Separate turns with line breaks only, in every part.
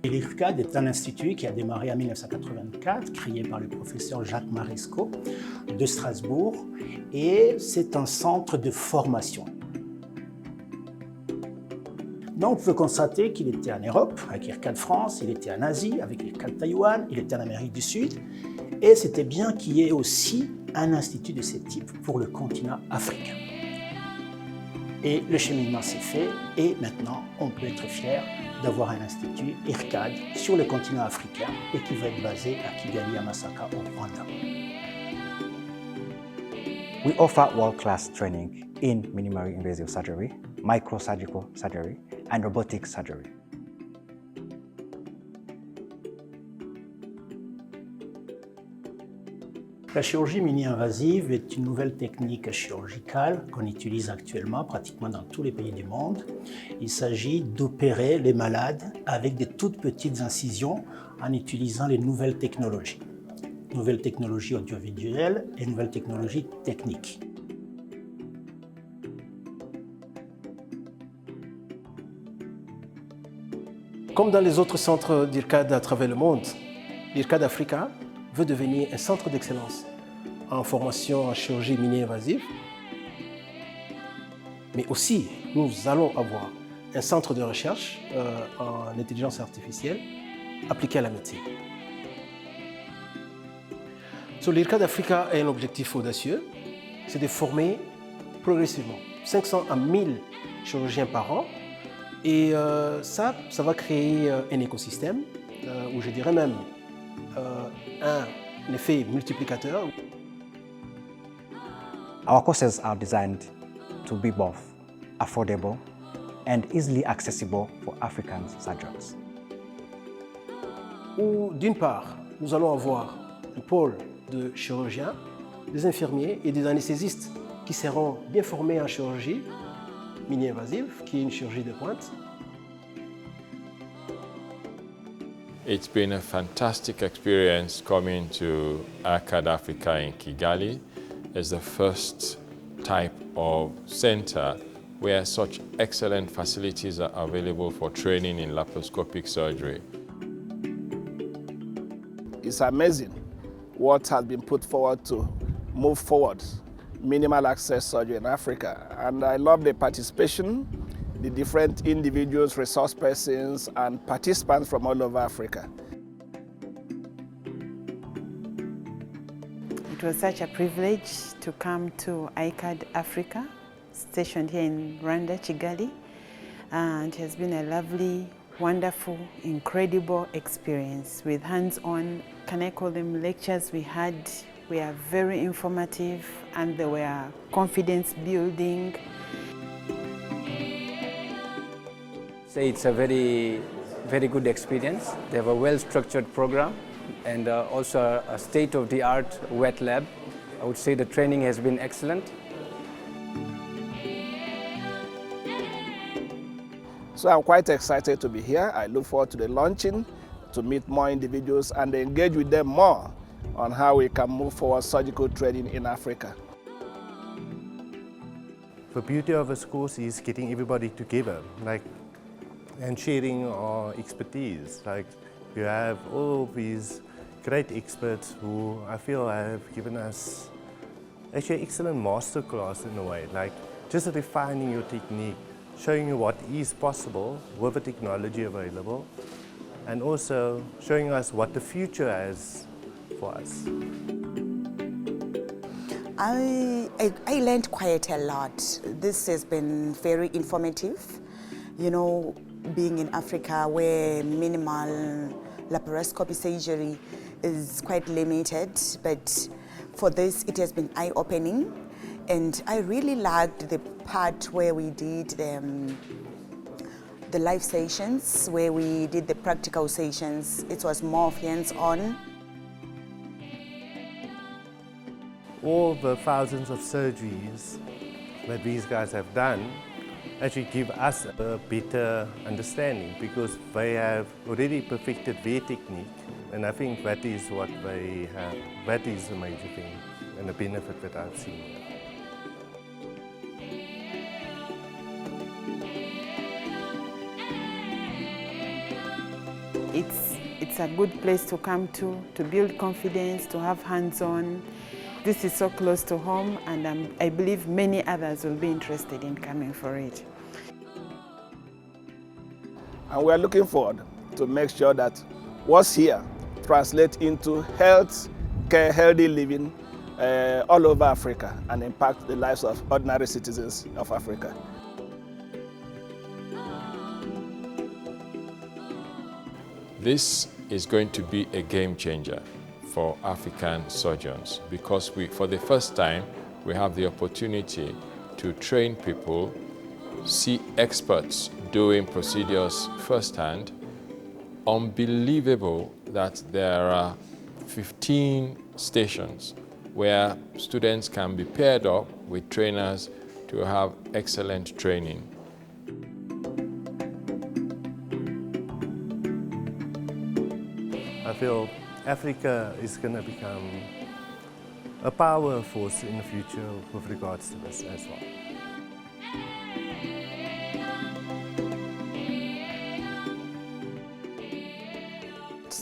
L'IRCAD est un institut qui a démarré en 1984, créé par le professeur Jacques Marescot de Strasbourg, et c'est un centre de formation. Donc, on peut constater qu'il était en Europe, avec IRCAD France, il était en Asie, avec IRCAD Taïwan, il était en Amérique du Sud, et c'était bien qu'il y ait aussi un institut de ce type pour le continent africain. Et le cheminement s'est fait, et maintenant, on peut être fier d'avoir un institut IRCAD sur le continent africain et qui va être basé à Kigali, à Masaka, au Rwanda.
We offer world-class training in minimally invasive surgery, microsurgical surgery, and robotic surgery.
La chirurgie mini-invasive est une nouvelle technique chirurgicale qu'on utilise actuellement pratiquement dans tous les pays du monde. Il s'agit d'opérer les malades avec des toutes petites incisions en utilisant les nouvelles technologies audiovisuelles et nouvelles technologies techniques.
Comme dans les autres centres d'IRCAD à travers le monde, l'IRCAD Africa veut devenir un centre d'excellence en formation en chirurgie mini-invasive. Mais aussi, nous allons avoir un centre de recherche en intelligence artificielle appliquée à la médecine. L'IRCAD Africa a un objectif audacieux, c'est de former progressivement 500 à 1000 chirurgiens par an. Et ça va créer un écosystème, ou je dirais même un effet multiplicateur.
Our courses are designed to be both affordable and easily accessible for African surgeons.
Où, d'une part, nous allons avoir un pôle de chirurgiens, des infirmiers et des anesthésistes qui seront bien formés en chirurgie mini-invasive, qui est une chirurgie de pointe.
It's been a fantastic experience coming to IRCAD Africa in Kigali as the first type of center where such excellent facilities are available for training in laparoscopic surgery.
It's amazing what has been put forward to move forward minimal access surgery in Africa. And I love the participation, the different individuals, resource persons, and participants from all over Africa.
It was such a privilege to come to IRCAD Africa, stationed here in Rwanda, Kigali. And it has been a lovely, wonderful, incredible experience with hands-on, can I call them lectures we had. Were very informative and they were confidence building.
So it's a very good experience. They have a well-structured program and also a state-of-the-art wet lab. I would say the training has been excellent.
So I'm quite excited to be here. I look forward to the launching, to meet more individuals and engage with them more on how we can move forward surgical training in Africa.
The beauty of this course is getting everybody together, and sharing our expertise. You have all of these great experts who I feel have given us actually an excellent masterclass in a way, just refining your technique, showing you what is possible with the technology available, and also showing us what the future has for us.
I learned quite a lot. This has been very informative. You know, being in Africa where minimal laparoscopy surgery is quite limited, but for this it has been eye-opening. And I really liked the part where we did the live sessions, where we did the practical sessions. It was more hands-on.
All the thousands of surgeries that these guys have done actually give us a better understanding because they have already perfected their technique, and I think that is what they have. That is the major thing and the benefit that I've seen.
It's a good place to come to build confidence, to have hands-on. This is so close to home, and I believe many others will be interested in coming for it.
And we are looking forward to make sure that what's here translates into health care, healthy living all over Africa and impact the lives of ordinary citizens of Africa.
This is going to be a game changer for African surgeons because for the first time, we have the opportunity to train people, see experts doing procedures firsthand. Unbelievable that there are 15 stations where students can be paired up with trainers to have excellent training.
I feel Africa is going to become a power force in the future with regards to this as well.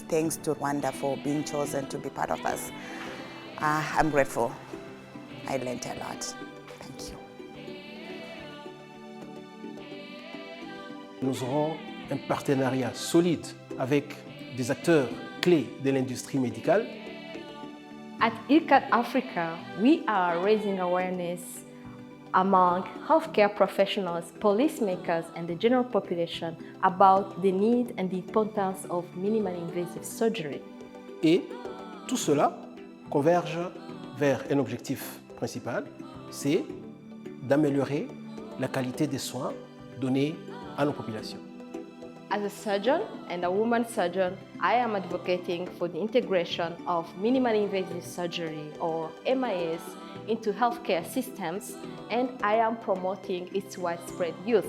Thanks to Rwanda for being chosen to be part of us. I'm grateful. I learned a lot. Thank you.
Nous aurons un partenariat solide avec des acteurs clés de l'industrie médicale.
At IRCAD Africa, we are raising awareness among healthcare professionals, policymakers, and the general population about the need and the importance of minimally invasive surgery.
Et tout cela converge vers un objectif principal, c'est d'améliorer la qualité des soins donnés à nos populations.
As a surgeon and a woman surgeon, I am advocating for the integration of minimally invasive surgery, or MIS, into healthcare systems, and I am promoting its widespread use.